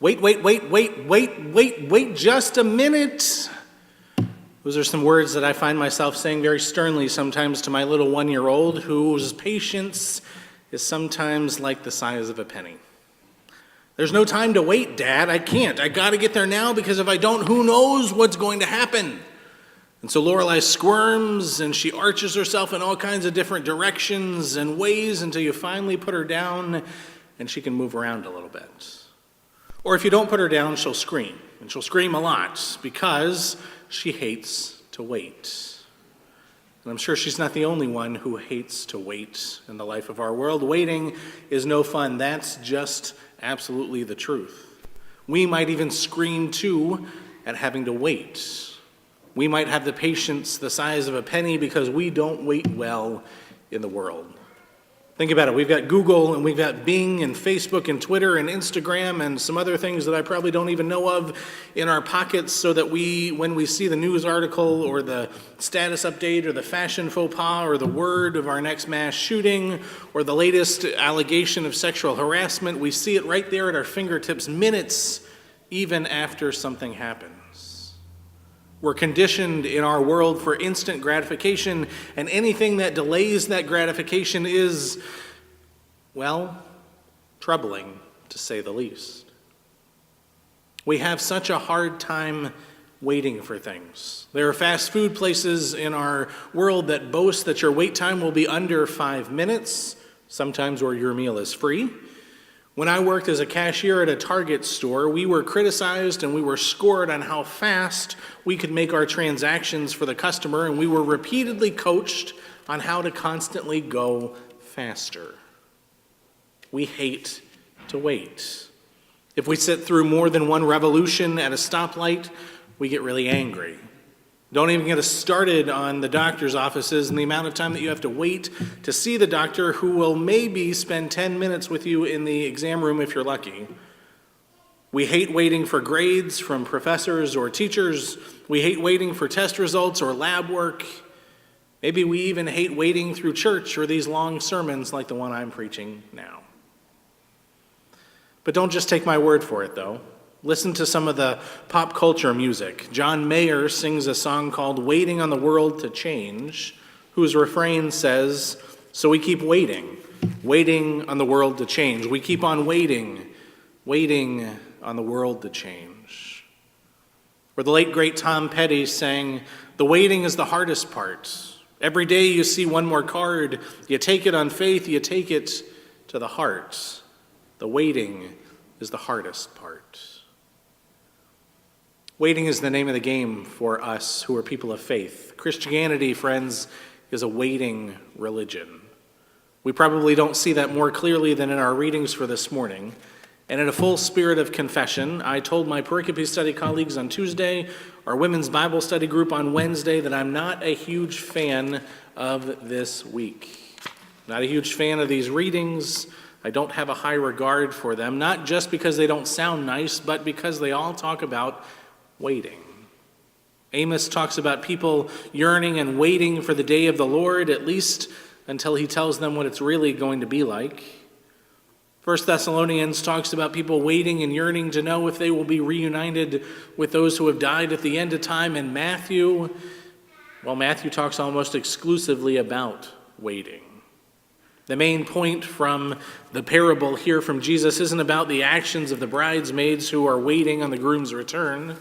Wait just a minute. Those are some words that I find myself saying very sternly sometimes to my little 1-year-old, whose patience is sometimes like the size of a penny. There's no time to wait, Dad. I can't. I got to get there now, because if I don't, who knows what's going to happen? And so Lorelei squirms, and she arches herself in all kinds of different directions and ways until you finally put her down and she can move around a little bit. Or if you don't put her down, she'll scream. And she'll scream a lot because she hates to wait. And I'm sure she's not the only one who hates to wait in the life of our world. Waiting is no fun. That's just absolutely the truth. We might even scream too at having to wait. We might have the patience the size of a penny because we don't wait well in the world. Think about it. We've got Google, and we've got Bing, and Facebook, and Twitter, and Instagram, and some other things that I probably don't even know of in our pockets, so that when we see the news article or the status update or the fashion faux pas or the word of our next mass shooting or the latest allegation of sexual harassment, we see it right there at our fingertips minutes even after something happens. We're conditioned in our world for instant gratification, and anything that delays that gratification is, well, troubling, to say the least. We have such a hard time waiting for things. There are fast food places in our world that boast that your wait time will be under 5 minutes, sometimes where your meal is free. When I worked as a cashier at a Target store, we were criticized and we were scored on how fast we could make our transactions for the customer, and we were repeatedly coached on how to constantly go faster. We hate to wait. If we sit through more than one revolution at a stoplight, we get really angry. Don't even get us started on the doctor's offices and the amount of time that you have to wait to see the doctor, who will maybe spend 10 minutes with you in the exam room if you're lucky. We hate waiting for grades from professors or teachers. We hate waiting for test results or lab work. Maybe we even hate waiting through church or these long sermons like the one I'm preaching now. But don't just take my word for it, though. Listen to some of the pop culture music. John Mayer sings a song called "Waiting on the World to Change," whose refrain says, "So we keep waiting, waiting on the world to change. We keep on waiting, waiting on the world to change." Or the late, great Tom Petty sang, "The waiting is the hardest part. Every day you see one more card. You take it on faith, you take it to the heart. The waiting is the hardest part." Waiting is the name of the game for us who are people of faith. Christianity, friends, is a waiting religion. We probably don't see that more clearly than in our readings for this morning. And in a full spirit of confession, I told my pericope study colleagues on Tuesday, our women's Bible study group on Wednesday, that I'm not a huge fan of this week. Not a huge fan of these readings. I don't have a high regard for them, not just because they don't sound nice, but because they all talk about waiting. Amos talks about people yearning and waiting for the day of the Lord, at least until he tells them what it's really going to be like. 1 Thessalonians talks about people waiting and yearning to know if they will be reunited with those who have died at the end of time. And Matthew talks almost exclusively about waiting. The main point from the parable here from Jesus isn't about the actions of the bridesmaids who are waiting on the groom's return.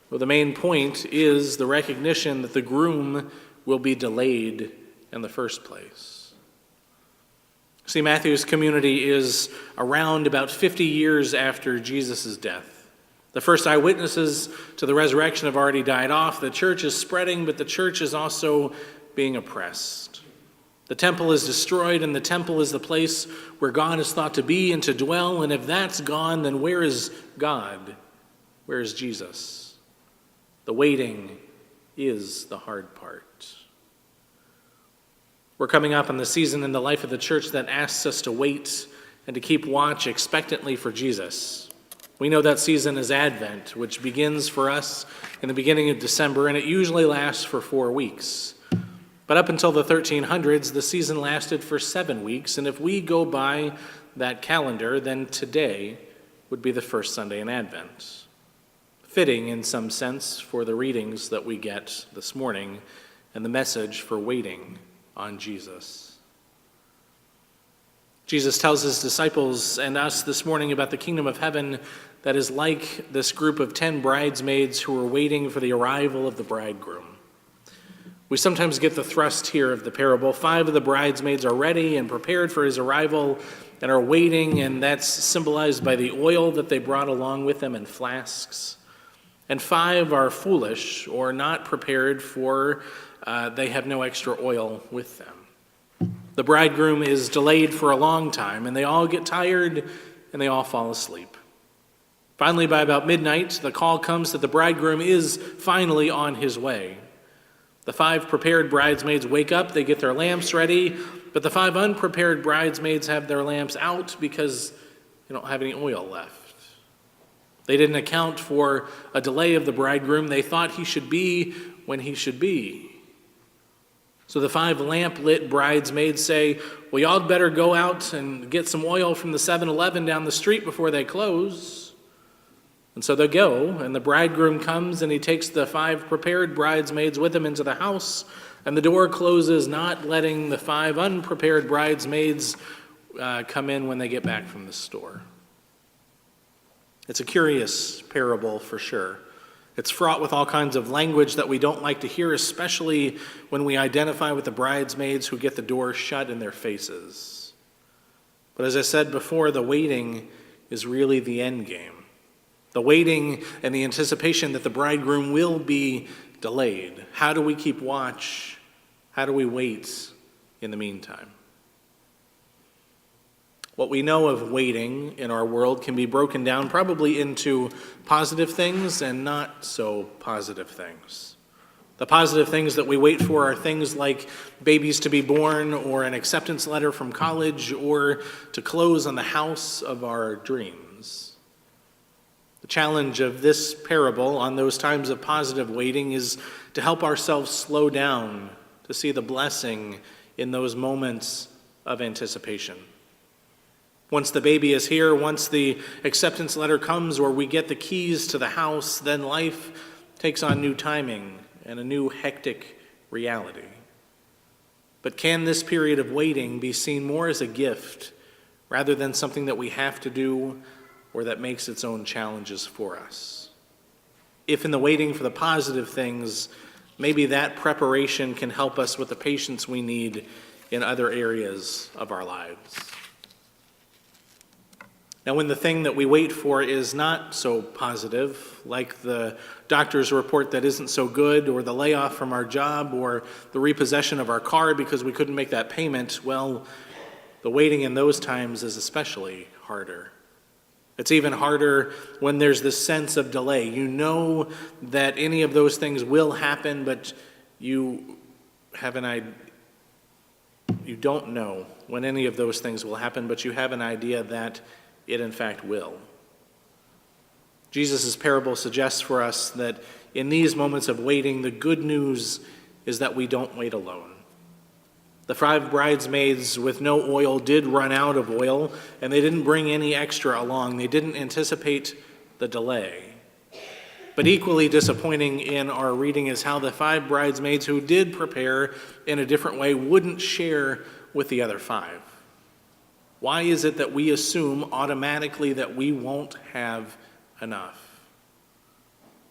Well, the main point is the recognition that the groom will be delayed in the first place. See, Matthew's community is around about 50 years after Jesus' death. The first eyewitnesses to the resurrection have already died off. The church is spreading, but the church is also being oppressed. The temple is destroyed, and the temple is the place where God is thought to be and to dwell. And if that's gone, then where is God? Where is Jesus? The waiting is the hard part. We're coming up on the season in the life of the church that asks us to wait and to keep watch expectantly for Jesus. We know that season is Advent, which begins for us in the beginning of December, and it usually lasts for 4 weeks. But up until the 1300s, the season lasted for 7 weeks, and if we go by that calendar, then today would be the first Sunday in Advent. Fitting in some sense for the readings that we get this morning and the message for waiting on Jesus. Jesus tells his disciples and us this morning about the kingdom of heaven that is like this group of 10 bridesmaids who are waiting for the arrival of the bridegroom. We sometimes get the thrust here of the parable. 5 of the bridesmaids are ready and prepared for his arrival and are waiting, and that's symbolized by the oil that they brought along with them in flasks. And 5 are foolish or not prepared, for they have no extra oil with them. The bridegroom is delayed for a long time, and they all get tired and they all fall asleep. Finally, by about midnight, the call comes that the bridegroom is finally on his way. The 5 prepared bridesmaids wake up, they get their lamps ready, but the 5 unprepared bridesmaids have their lamps out because they don't have any oil left. They didn't account for a delay of the bridegroom. They thought he should be when he should be. So the 5 lamp-lit bridesmaids say, well, y'all better go out and get some oil from the 7-Eleven down the street before they close. And so they go, and the bridegroom comes, and he takes the 5 prepared bridesmaids with him into the house, and the door closes, not letting the 5 unprepared bridesmaids come in when they get back from the store. It's a curious parable for sure. It's fraught with all kinds of language that we don't like to hear, especially when we identify with the bridesmaids who get the door shut in their faces. But as I said before, the waiting is really the end game. The waiting and the anticipation that the bridegroom will be delayed. How do we keep watch? How do we wait in the meantime? What we know of waiting in our world can be broken down probably into positive things and not so positive things. The positive things that we wait for are things like babies to be born, or an acceptance letter from college, or to close on the house of our dreams. The challenge of this parable on those times of positive waiting is to help ourselves slow down to see the blessing in those moments of anticipation. Once the baby is here, once the acceptance letter comes, or we get the keys to the house, then life takes on new timing and a new hectic reality. But can this period of waiting be seen more as a gift rather than something that we have to do or that makes its own challenges for us? If in the waiting for the positive things, maybe that preparation can help us with the patience we need in other areas of our lives. Now, when the thing that we wait for is not so positive, like the doctor's report that isn't so good, or the layoff from our job, or the repossession of our car because we couldn't make that payment, well, the waiting in those times is especially harder. It's even harder when there's this sense of delay. You know that any of those things will happen, but you don't know when any of those things will happen, but you have an idea that it in fact will. Jesus' parable suggests for us that in these moments of waiting, the good news is that we don't wait alone. The 5 bridesmaids with no oil did run out of oil, and they didn't bring any extra along. They didn't anticipate the delay. But equally disappointing in our reading is how the 5 bridesmaids who did prepare in a different way wouldn't share with the other 5. Why is it that we assume automatically that we won't have enough?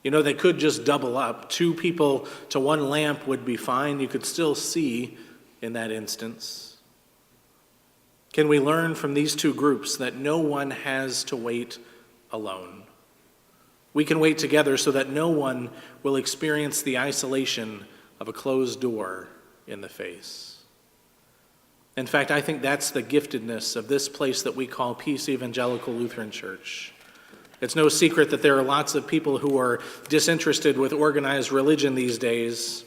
You know, they could just double up. 2 people to 1 lamp would be fine. You could still see in that instance. Can we learn from these 2 groups that no one has to wait alone? We can wait together so that no one will experience the isolation of a closed door in the face. In fact, I think that's the giftedness of this place that we call Peace Evangelical Lutheran Church. It's no secret that there are lots of people who are disinterested with organized religion these days.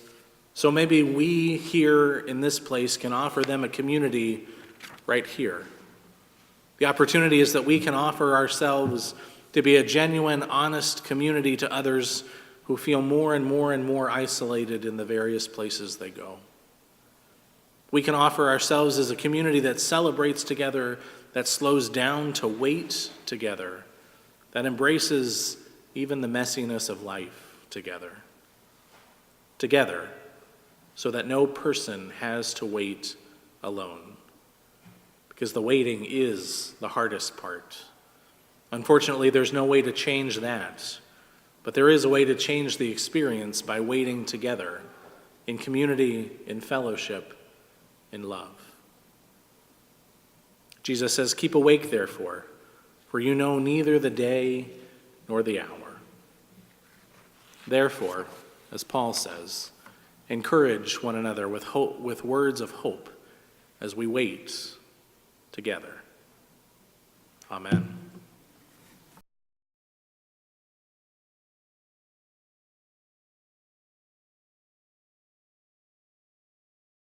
So maybe we here in this place can offer them a community right here. The opportunity is that we can offer ourselves to be a genuine, honest community to others who feel more and more and more isolated in the various places they go. We can offer ourselves as a community that celebrates together, that slows down to wait together, that embraces even the messiness of life together. Together, so that no person has to wait alone. Because the waiting is the hardest part. Unfortunately, there's no way to change that. But there is a way to change the experience by waiting together in community, in fellowship, in love. Jesus says, "Keep awake, therefore, for you know neither the day nor the hour." Therefore, as Paul says, encourage one another with hope, with words of hope as we wait together. Amen.